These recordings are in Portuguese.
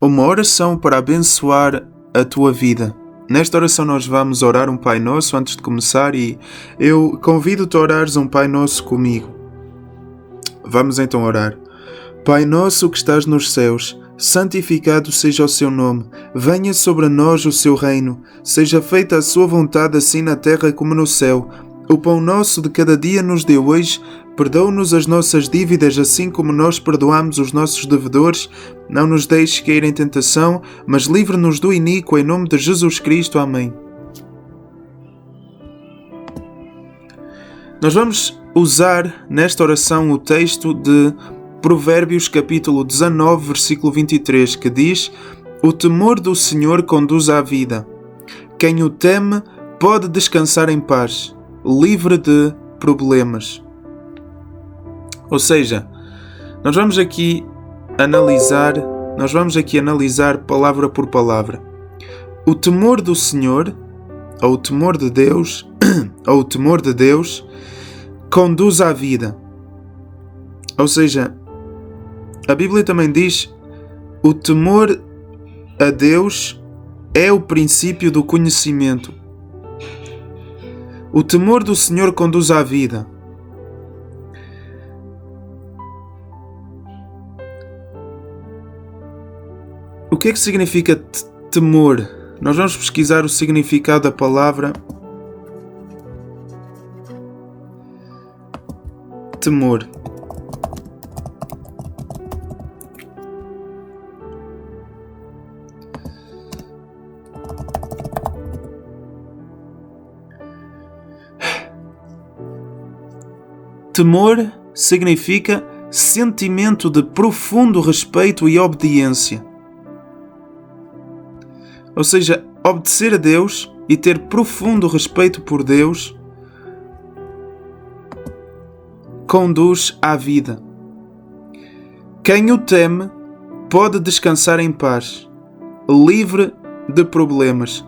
uma oração para abençoar a tua vida. Nesta oração nós vamos orar um Pai Nosso antes de começar e eu convido-te a orares um Pai Nosso comigo. Vamos então orar. Pai Nosso que estás nos céus, santificado seja o seu nome, venha sobre nós o seu reino, seja feita a sua vontade assim na terra como no céu. O pão nosso de cada dia nos dê hoje, perdoa-nos as nossas dívidas assim como nós perdoamos os nossos devedores, não nos deixes cair em tentação, mas livre-nos do iníquo em nome de Jesus Cristo. Amém. Nós vamos usar nesta oração o texto de Provérbios capítulo 19, versículo 23, que diz: O temor do Senhor conduz à vida. Quem o teme pode descansar em paz, livre de problemas. Ou seja, nós vamos aqui analisar palavra por palavra. O temor do Senhor, ou o temor de Deus, ou o temor de Deus, conduz à vida. Ou seja, a Bíblia também diz: o temor a Deus é o princípio do conhecimento. O temor do Senhor conduz à vida. O que é que significa temor? Nós vamos pesquisar o significado da palavra temor. Temor significa sentimento de profundo respeito e obediência. Ou seja, obedecer a Deus e ter profundo respeito por Deus conduz à vida. Quem o teme pode descansar em paz, livre de problemas.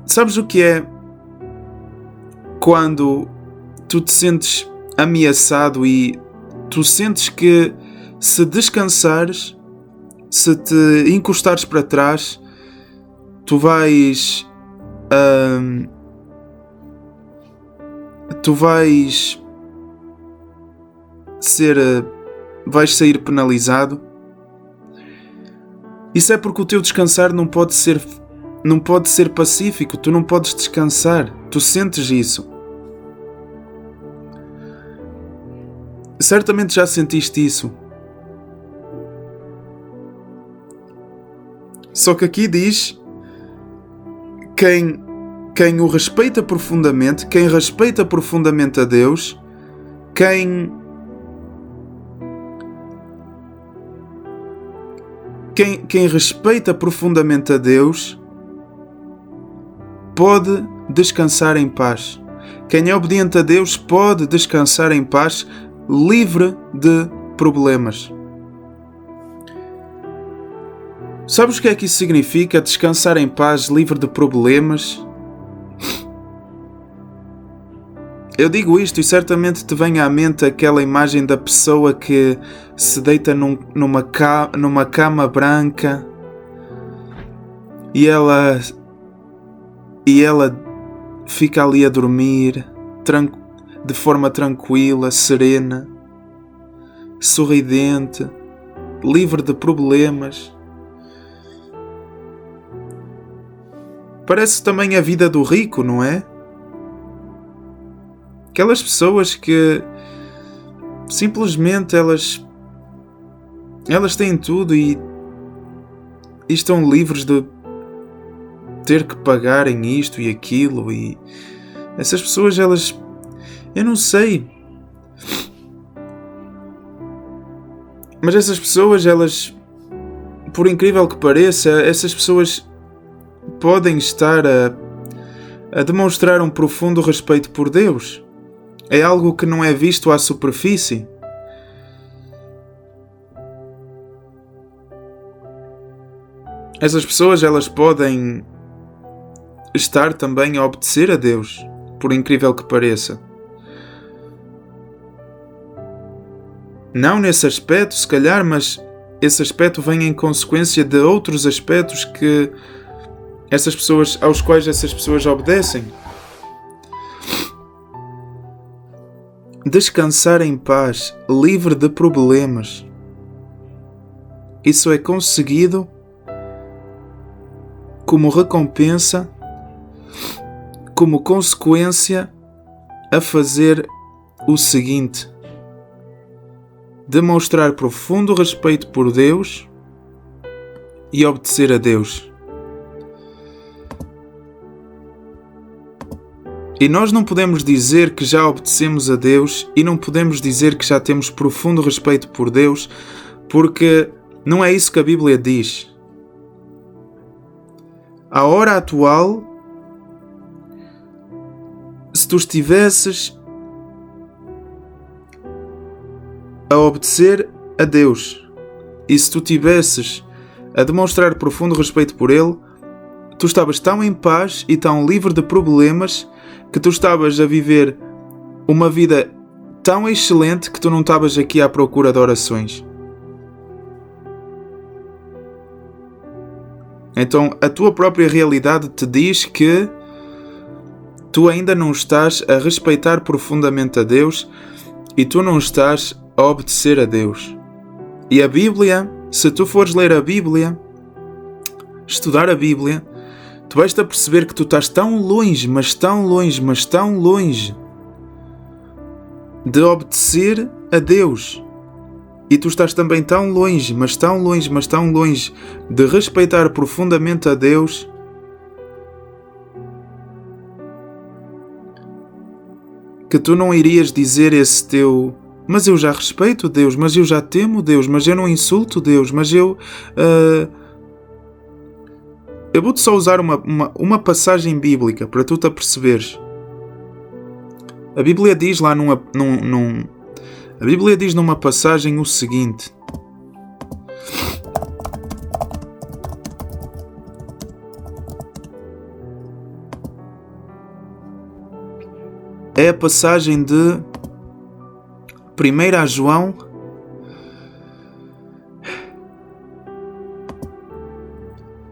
Sabes o que é quando tu te sentes ameaçado e tu sentes que se descansares, se te encostares para trás, tu vais sair penalizado. Isso é porque o teu descansar não pode ser pacífico. Tu não podes descansar. Tu sentes isso. Certamente já sentiste isso. Só que aqui diz: quem o respeita profundamente, quem respeita profundamente a Deus, quem respeita profundamente a Deus, pode descansar em paz. Quem é obediente a Deus pode descansar em paz, livre de problemas. Sabes o que é que isso significa? Descansar em paz, livre de problemas? Eu digo isto e certamente te vem à mente aquela imagem da pessoa que se deita numa cama branca e ela fica ali a dormir de forma tranquila, serena, sorridente, livre de problemas. Parece também a vida do rico, não é? Aquelas pessoas que simplesmente elas têm tudo e estão livres de ter que pagarem isto e aquilo, e essas pessoas, eu não sei, mas essas pessoas, por incrível que pareça, essas pessoas podem estar a demonstrar um profundo respeito por Deus. É algo que não é visto à superfície. Essas pessoas, elas podem estar também a obedecer a Deus, por incrível que pareça. Não nesse aspecto, se calhar, mas esse aspecto vem em consequência de outros aspectos aos quais essas pessoas obedecem. Descansar em paz, livre de problemas. Isso é conseguido como recompensa, como consequência a fazer o seguinte: demonstrar profundo respeito por Deus e obedecer a Deus. E nós não podemos dizer que já obedecemos a Deus e não podemos dizer que já temos profundo respeito por Deus, porque não é isso que a Bíblia diz. A hora atual, se tu estivesses a obedecer a Deus e se tu estivesses a demonstrar profundo respeito por Ele, tu estavas tão em paz e tão livre de problemas que tu estavas a viver uma vida tão excelente que tu não estavas aqui à procura de orações. Então a tua própria realidade te diz que tu ainda não estás a respeitar profundamente a Deus e tu não estás a obedecer a Deus. E a Bíblia, se tu fores ler a Bíblia, estudar a Bíblia, tu vais-te a perceber que tu estás tão longe, mas tão longe, mas tão longe de obedecer a Deus. E tu estás também tão longe, mas tão longe, mas tão longe de respeitar profundamente a Deus, que tu não irias dizer esse teu: mas eu já respeito Deus, mas eu já temo Deus, mas eu não insulto Deus, mas eu vou-te só usar uma passagem bíblica para tu te aperceberes. A Bíblia diz lá a Bíblia diz numa passagem o seguinte: é a passagem de 1 João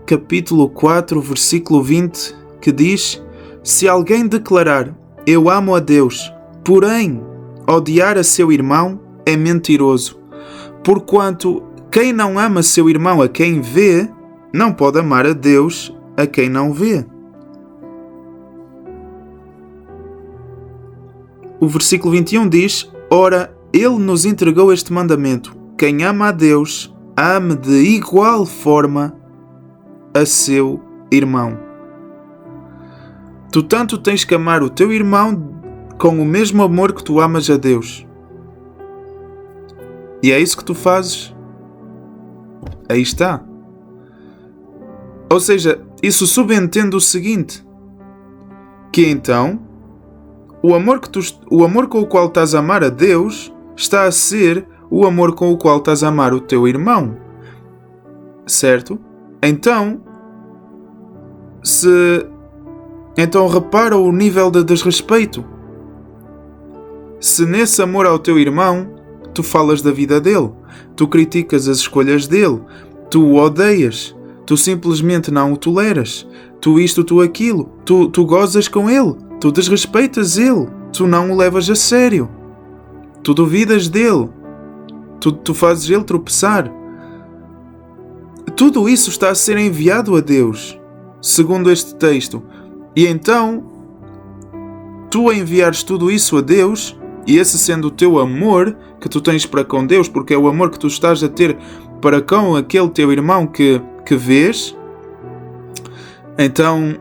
capítulo 4, versículo 20, que diz: se alguém declarar eu amo a Deus, porém odiar a seu irmão, é mentiroso. Porquanto quem não ama seu irmão a quem vê, não pode amar a Deus a quem não vê. O versículo 21 diz: ora, Ele nos entregou este mandamento: quem ama a Deus, ame de igual forma a seu irmão. Tu tanto tens que amar o teu irmão com o mesmo amor que tu amas a Deus. E é isso que tu fazes. Aí está. Ou seja, isso subentende o seguinte: que então o amor com o qual estás a amar a Deus está a ser o amor com o qual estás a amar o teu irmão. Certo? Então repara o nível de desrespeito. Se nesse amor ao teu irmão tu falas da vida dele, tu criticas as escolhas dele, tu o odeias, tu simplesmente não o toleras, tu isto, tu aquilo, tu gozas com ele, tu desrespeitas ele, tu não o levas a sério, tu duvidas dele, tu fazes ele tropeçar. Tudo isso está a ser enviado a Deus, segundo este texto. E então, tu enviares tudo isso a Deus, e esse sendo o teu amor que tu tens para com Deus, porque é o amor que tu estás a ter para com aquele teu irmão que vês, então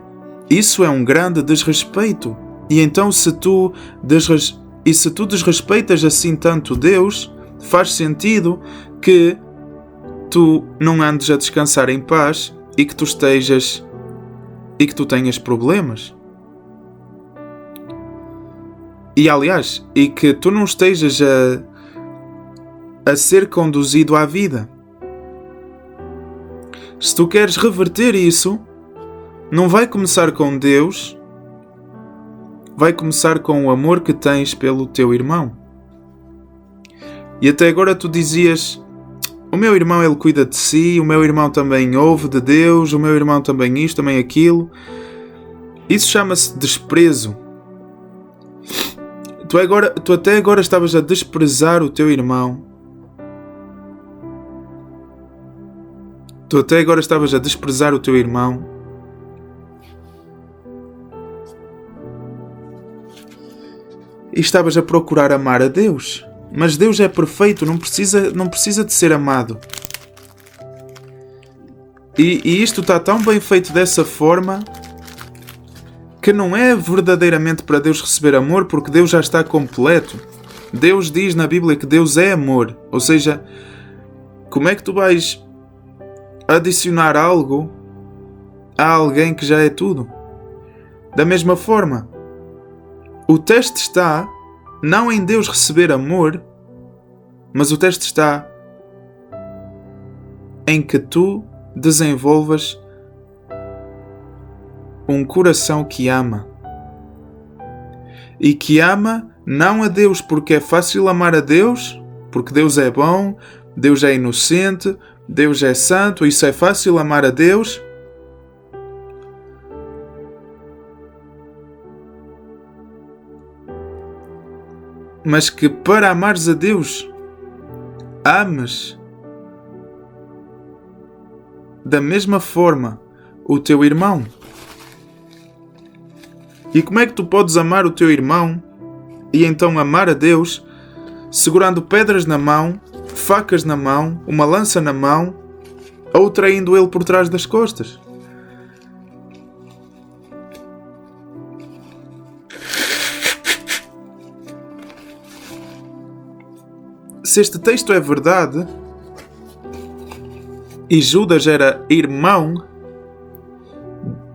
isso é um grande desrespeito. E então se tu desrespeitas assim tanto Deus, faz sentido que tu não andes a descansar em paz e que tu tenhas problemas. E aliás, e que tu não estejas a ser conduzido à vida. Se tu queres reverter isso, não vai começar com Deus, vai começar com o amor que tens pelo teu irmão. E até agora tu dizias: o meu irmão ele cuida de si, o meu irmão também ouve de Deus, o meu irmão também isto, também aquilo. Isso chama-se desprezo. Tu até agora estavas a desprezar o teu irmão. Tu até agora estavas a desprezar o teu irmão. E estavas a procurar amar a Deus. Mas Deus é perfeito, não precisa de ser amado. E isto está tão bem feito dessa forma que não é verdadeiramente para Deus receber amor, porque Deus já está completo. Deus diz na Bíblia que Deus é amor. Ou seja, como é que tu vais adicionar algo a alguém que já é tudo? Da mesma forma, o teste está não em Deus receber amor, mas o teste está em que tu desenvolvas um coração que ama. E que ama não a Deus porque é fácil amar a Deus, porque Deus é bom, Deus é inocente, Deus é santo, isso é fácil amar a Deus. Mas que para amares a Deus, ames da mesma forma o teu irmão. E como é que tu podes amar o teu irmão e então amar a Deus segurando pedras na mão, facas na mão, uma lança na mão, ou traindo ele por trás das costas? Se este texto é verdade e Judas era irmão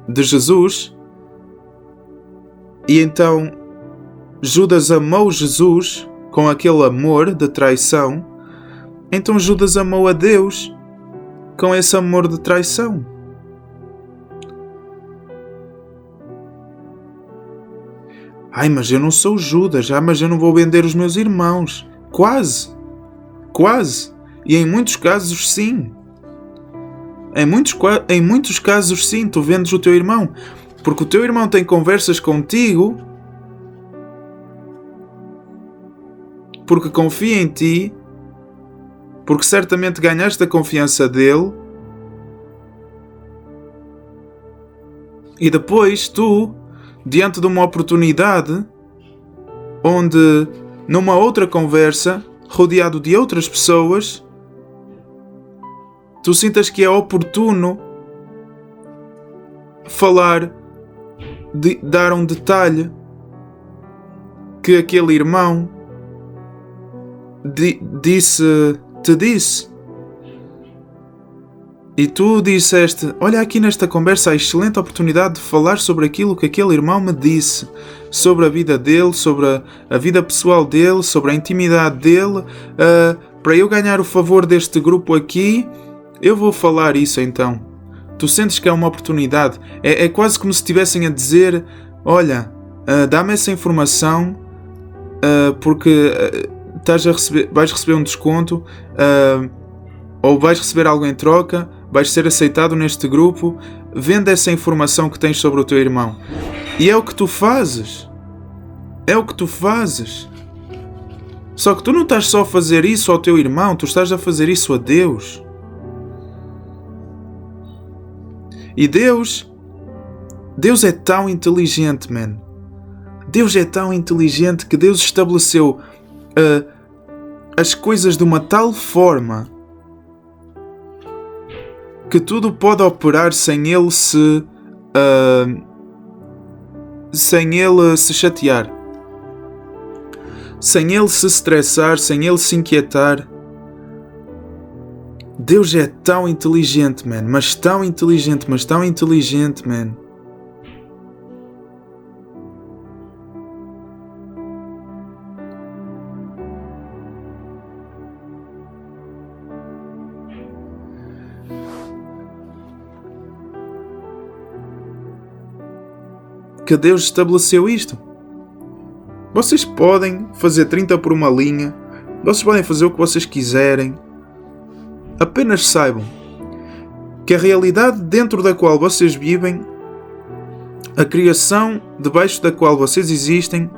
de Jesus, e então Judas amou Jesus com aquele amor de traição, então Judas amou a Deus com esse amor de traição. Ai, mas eu não sou Judas, mas eu não vou vender os meus irmãos. Quase. E em muitos casos sim. Em muitos casos sim, tu vendes o teu irmão. Porque o teu irmão tem conversas contigo, porque confia em ti, porque certamente ganhaste a confiança dele, e depois tu, diante de uma oportunidade, onde numa outra conversa, rodeado de outras pessoas, tu sintas que é oportuno falar, dar um detalhe que aquele irmão te disse. E tu disseste: olha, aqui nesta conversa há excelente oportunidade de falar sobre aquilo que aquele irmão me disse, sobre a vida dele, sobre a vida pessoal dele, sobre a intimidade dele. Para eu ganhar o favor deste grupo aqui, eu vou falar isso então. Tu sentes que é uma oportunidade. É quase como se estivessem a dizer: olha, dá-me essa informação, porque vais receber um desconto, ou vais receber algo em troca, vais ser aceitado neste grupo, vende essa informação que tens sobre o teu irmão. E é o que tu fazes. Só que tu não estás só a fazer isso ao teu irmão, tu estás a fazer isso a Deus. E Deus é tão inteligente, man. Deus é tão inteligente que Deus estabeleceu as coisas de uma tal forma que tudo pode operar sem ele se chatear, sem ele se estressar, sem ele se inquietar. Deus é tão inteligente, man, mas tão inteligente, man. Que Deus estabeleceu isto. Vocês podem fazer 30 por uma linha, vocês podem fazer o que vocês quiserem, apenas saibam que a realidade dentro da qual vocês vivem, a criação debaixo da qual vocês existem,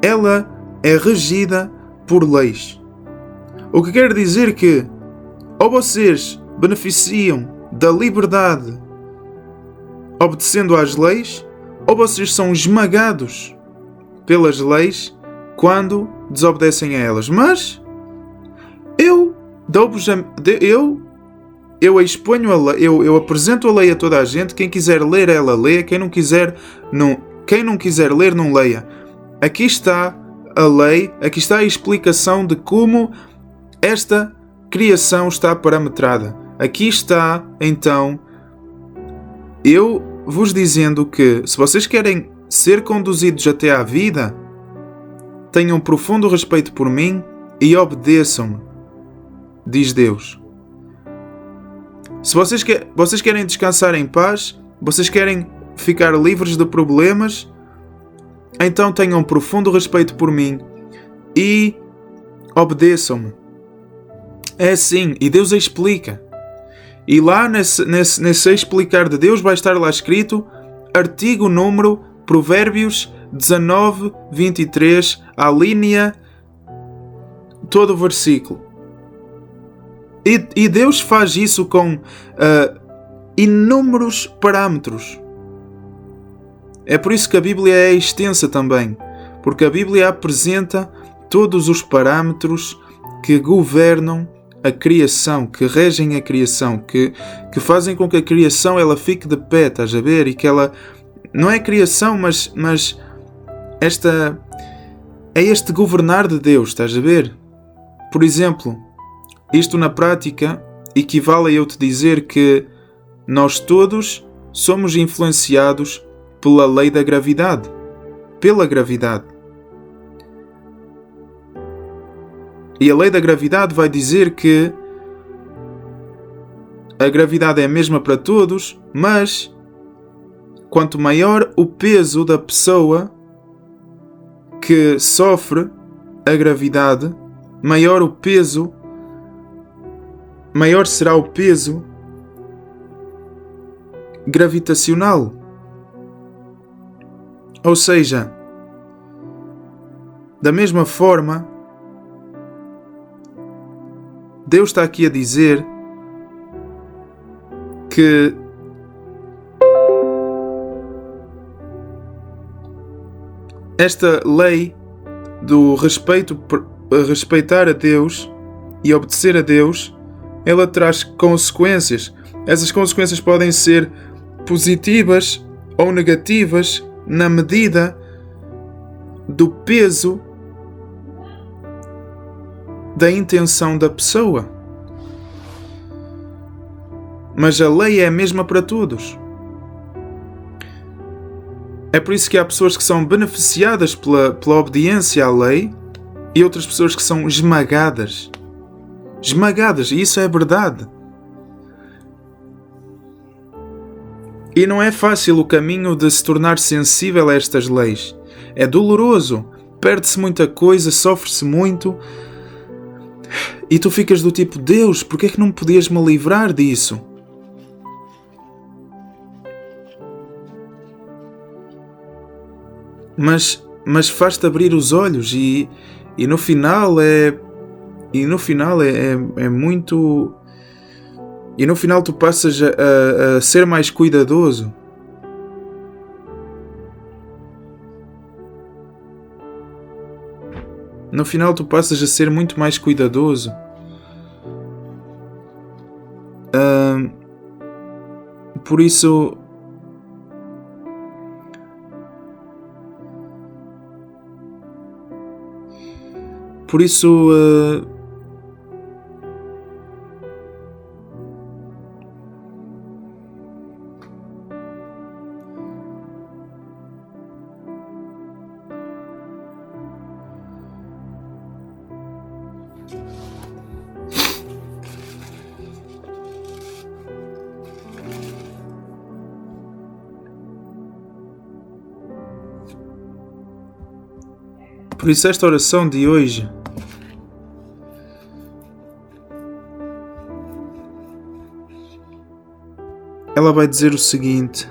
ela é regida por leis. O que quer dizer que ou vocês beneficiam da liberdade obedecendo às leis, ou vocês são esmagados pelas leis quando desobedecem a elas. Mas eu exponho a lei, eu apresento a lei a toda a gente. Quem quiser ler, ela leia. Quem não quiser ler, não leia. Aqui está a lei, aqui está a explicação de como esta criação está parametrada. Aqui está, então, eu vos dizendo que, se vocês querem ser conduzidos até à vida, tenham profundo respeito por mim e obedeçam-me, diz Deus. Se vocês querem descansar em paz, vocês querem ficar livres de problemas, então tenham profundo respeito por mim e obedeçam-me. É assim, e Deus explica. E lá nesse explicar de Deus vai estar lá escrito artigo número Provérbios 19, 23, a linha, todo o versículo. E Deus faz isso com inúmeros parâmetros. É por isso que a Bíblia é extensa também, porque a Bíblia apresenta todos os parâmetros que governam a criação, que regem a criação, que fazem com que a criação ela fique de pé, estás a ver? E que ela não é criação, mas é este governar de Deus, estás a ver? Por exemplo, isto na prática equivale a eu te dizer que nós todos somos influenciados pela lei da gravidade. Pela gravidade. E a lei da gravidade vai dizer que a gravidade é a mesma para todos, mas quanto maior o peso da pessoa que sofre a gravidade, maior será o peso gravitacional. Ou seja, da mesma forma, Deus está aqui a dizer que esta lei do respeitar a Deus e obedecer a Deus, ela traz consequências. Essas consequências podem ser positivas ou negativas na medida do peso da intenção da pessoa. Mas a lei é a mesma para todos. É por isso que há pessoas que são beneficiadas pela obediência à lei e outras pessoas que são esmagadas. Esmagadas, e isso é verdade. E não é fácil o caminho de se tornar sensível a estas leis. É doloroso, perde-se muita coisa, sofre-se muito. E tu ficas do tipo, Deus, porquê é que não podias me livrar disso? Mas faz-te abrir os olhos e no final é muito... E no final tu passas a ser mais cuidadoso. No final tu passas a ser muito mais cuidadoso. Por isso... Por isso esta oração de hoje ela vai dizer o seguinte: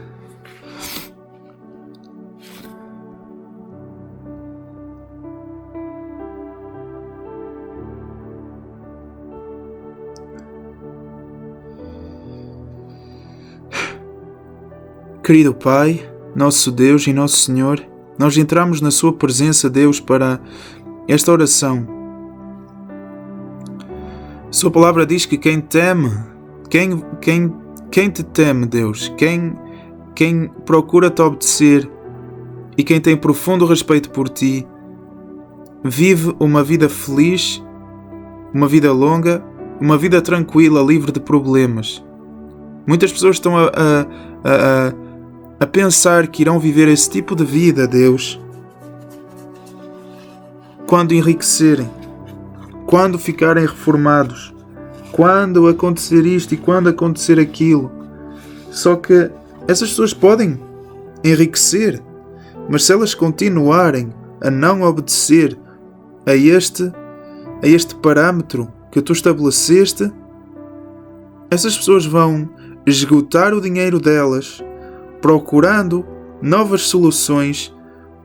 Querido Pai, nosso Deus e nosso Senhor, nós entramos na Sua presença, Deus, para esta oração. Sua palavra diz que quem teme, quem te teme, Deus, quem procura te obedecer e quem tem profundo respeito por ti, vive uma vida feliz, uma vida longa, uma vida tranquila, livre de problemas. Muitas pessoas estão a pensar que irão viver esse tipo de vida, Deus, quando enriquecerem, quando ficarem reformados, quando acontecer isto e quando acontecer aquilo. Só que essas pessoas podem enriquecer, mas se elas continuarem a não obedecer a este parâmetro que tu estabeleceste, essas pessoas vão esgotar o dinheiro delas procurando novas soluções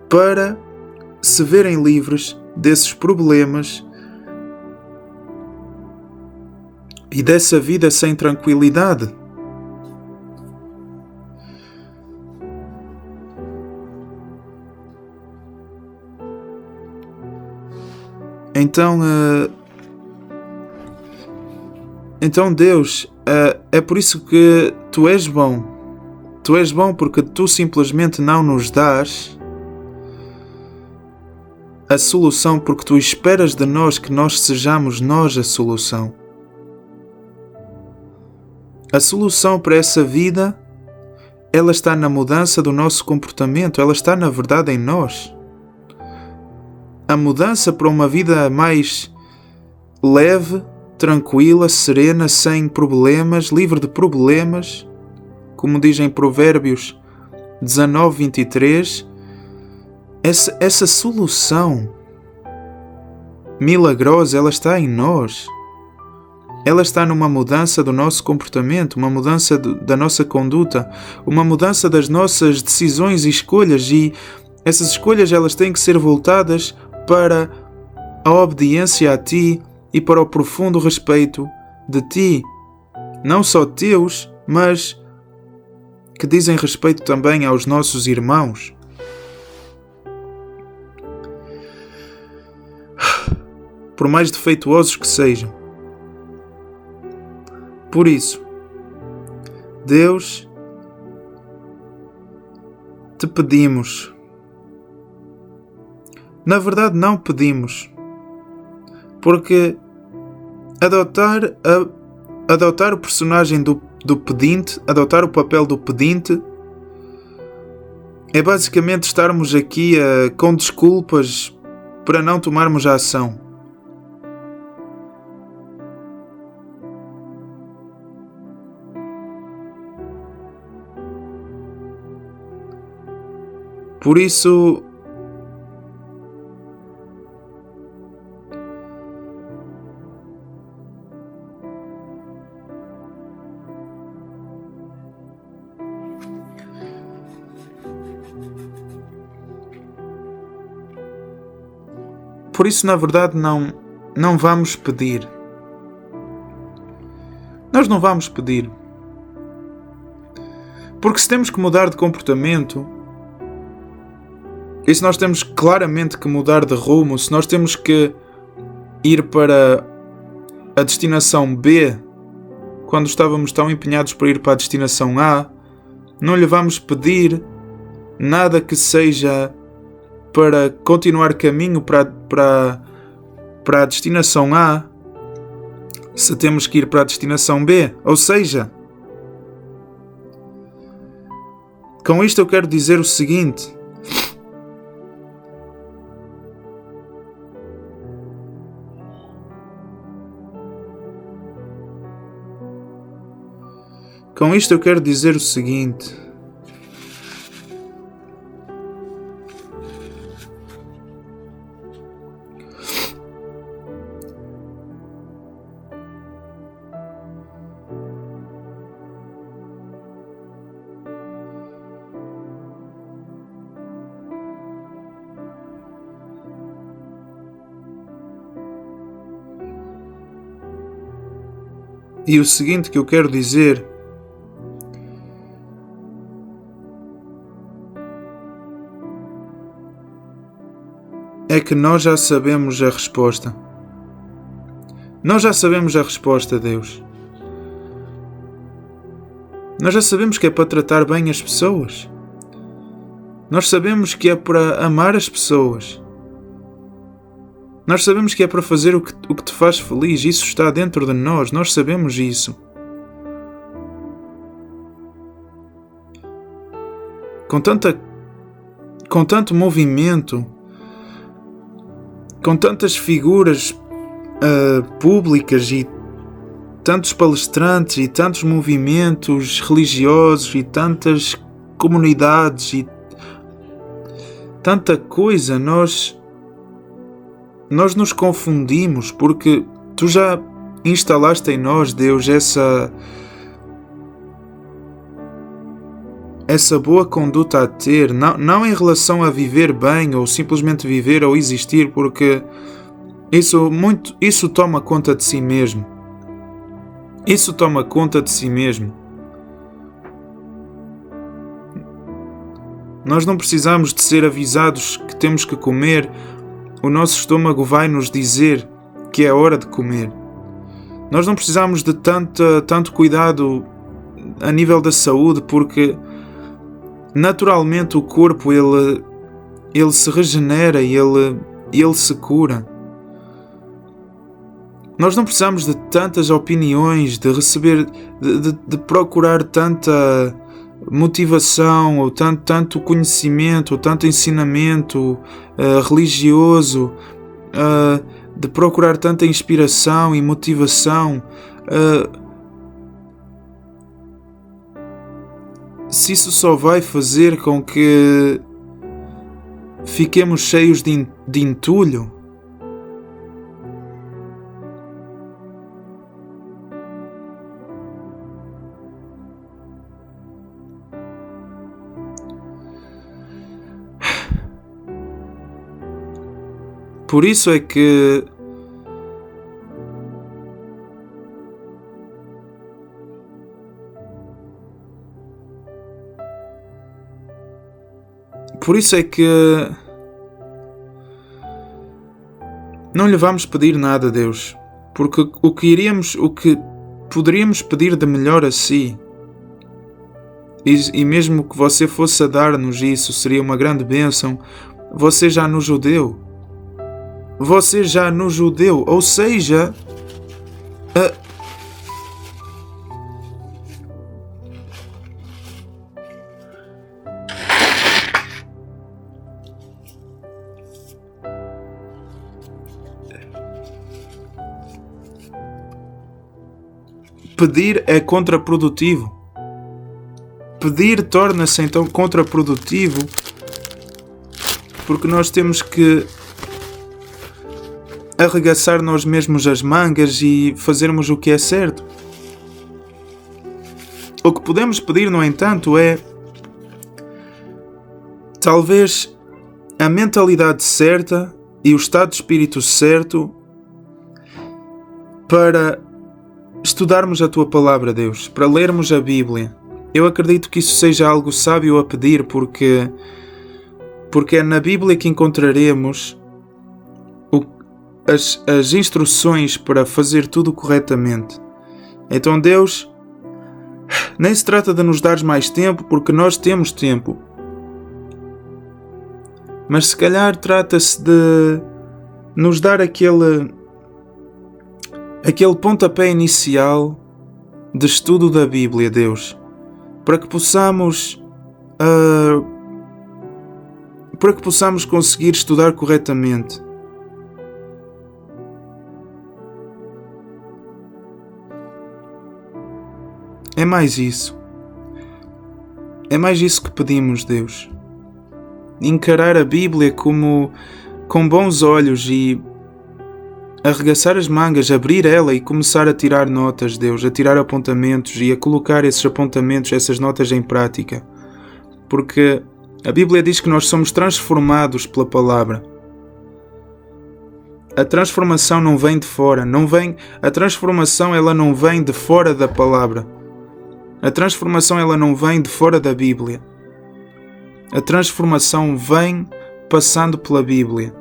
para se verem livres desses problemas e dessa vida sem tranquilidade. Então Deus, é por isso que Tu és bom. Tu és bom porque Tu simplesmente não nos dás a solução, porque Tu esperas de nós que nós sejamos nós a solução. A solução para essa vida, ela está na mudança do nosso comportamento, ela está na verdade em nós. A mudança para uma vida mais leve, tranquila, serena, sem problemas, livre de problemas, como diz em Provérbios 19:23, essa solução milagrosa, ela está em nós. Ela está numa mudança do nosso comportamento, uma mudança da nossa conduta, uma mudança das nossas decisões e escolhas, e essas escolhas elas têm que ser voltadas para a obediência a Ti e para o profundo respeito de Ti, não só teus, mas que dizem respeito também aos nossos irmãos. Por mais defeituosos que sejam. Por isso, Deus, te pedimos. Na verdade, não pedimos, porque adotar o personagem do pedinte, adotar o papel do pedinte, é basicamente estarmos aqui com desculpas para não tomarmos a ação. Por isso, na verdade, não vamos pedir. Nós não vamos pedir. Porque se temos que mudar de comportamento, e se nós temos claramente que mudar de rumo, se nós temos que ir para a destinação B, quando estávamos tão empenhados para ir para a destinação A, não lhe vamos pedir nada que seja para continuar caminho para a destinação A, se temos que ir para a destinação B. Ou seja, com isto eu quero dizer o seguinte: E o seguinte que eu quero dizer é que nós já sabemos a resposta. Nós já sabemos a resposta, Deus. Nós já sabemos que é para tratar bem as pessoas. Nós sabemos que é para amar as pessoas. Nós sabemos que é para fazer o que te faz feliz. Isso está dentro de nós. Nós sabemos isso. Com tanto movimento, com tantas figuras públicas e tantos palestrantes e tantos movimentos religiosos e tantas comunidades e tanta coisa, nós nos confundimos, porque tu já instalaste em nós, Deus, essa boa conduta a ter, não em relação a viver bem ou simplesmente viver ou existir, porque isso toma conta de si mesmo. Isso toma conta de si mesmo. Nós não precisamos de ser avisados que temos que comer. O nosso estômago vai nos dizer que é hora de comer. Nós não precisamos de tanto cuidado a nível da saúde, porque naturalmente o corpo ele se regenera e ele se cura. Nós não precisamos de tantas opiniões, de receber, de procurar tanta motivação, ou tanto conhecimento, ou tanto ensinamento religioso, de procurar tanta inspiração e motivação. Se isso só vai fazer com que fiquemos cheios de entulho, por isso é que não lhe vamos pedir nada a Deus, porque o que poderíamos pedir de melhor a si, e mesmo que você fosse a dar-nos isso, seria uma grande bênção, você já nos o deu. Você já nos o deu, ou seja, pedir é contraprodutivo. Pedir torna-se então contraprodutivo, porque nós temos que arregaçar nós mesmos as mangas e fazermos o que é certo. O que podemos pedir, no entanto, é talvez a mentalidade certa e o estado de espírito certo para estudarmos a Tua Palavra, Deus, para lermos a Bíblia. Eu acredito que isso seja algo sábio a pedir, porque é na Bíblia que encontraremos as instruções para fazer tudo corretamente. Então, Deus, nem se trata de nos dar mais tempo, porque nós temos tempo. Mas se calhar trata-se de nos dar aquele pontapé inicial de estudo da Bíblia, Deus, para que possamos conseguir estudar corretamente. É mais isso. É mais isso que pedimos, Deus. Encarar a Bíblia com bons olhos e arregaçar as mangas, abrir ela e começar a tirar notas, Deus, a tirar apontamentos e a colocar esses apontamentos, essas notas em prática. Porque a Bíblia diz que nós somos transformados pela palavra. A transformação não vem de fora, a transformação ela não vem de fora da palavra. A transformação ela não vem de fora da Bíblia. A transformação vem passando pela Bíblia.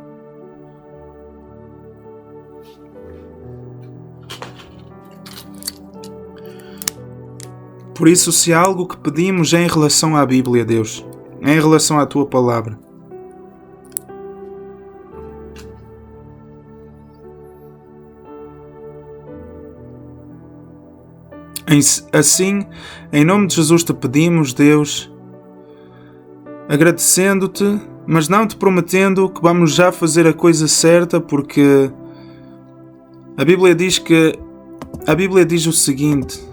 Por isso, se há algo que pedimos é em relação à Bíblia, Deus, é em relação à Tua Palavra. Assim, em nome de Jesus te pedimos, Deus, agradecendo-te, mas não te prometendo que vamos já fazer a coisa certa, porque a Bíblia diz o seguinte: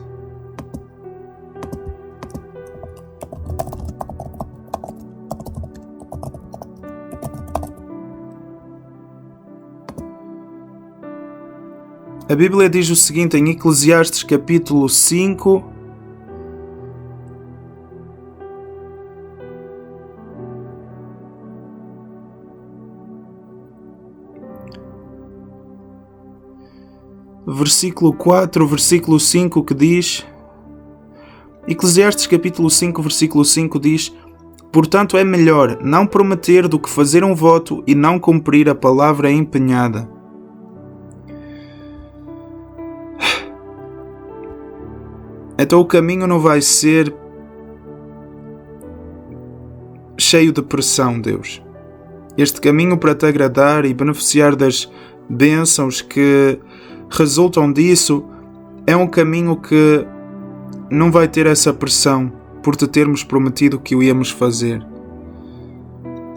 a Bíblia diz o seguinte em Eclesiastes capítulo 5, versículo 4, versículo 5, que diz... Eclesiastes capítulo 5, versículo 5 diz: portanto é melhor não prometer do que fazer um voto e não cumprir a palavra empenhada. Então o caminho não vai ser cheio de pressão, Deus. Este caminho para te agradar e beneficiar das bênçãos que resultam disso é um caminho que não vai ter essa pressão por te termos prometido que o íamos fazer.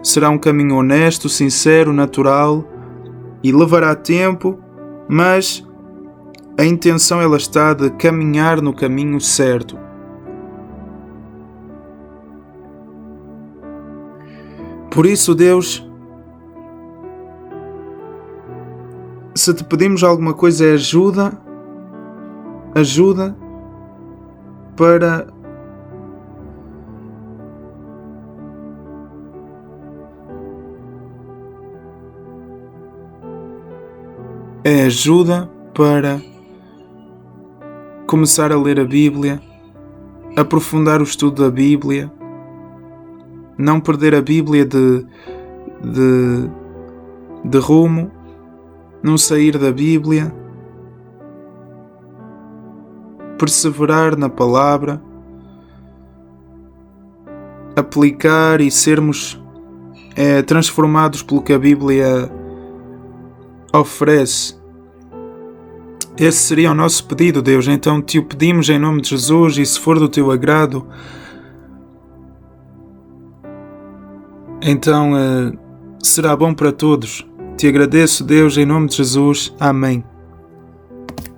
Será um caminho honesto, sincero, natural e levará tempo, mas a intenção ela está de caminhar no caminho certo. Por isso, Deus, se te pedimos alguma coisa é ajuda para começar a ler a Bíblia, aprofundar o estudo da Bíblia, não perder a Bíblia de rumo, não sair da Bíblia, perseverar na palavra, aplicar e sermos transformados pelo que a Bíblia oferece. Esse seria o nosso pedido, Deus. Então te o pedimos em nome de Jesus, e se for do teu agrado, então será bom para todos. Te agradeço, Deus, em nome de Jesus. Amém.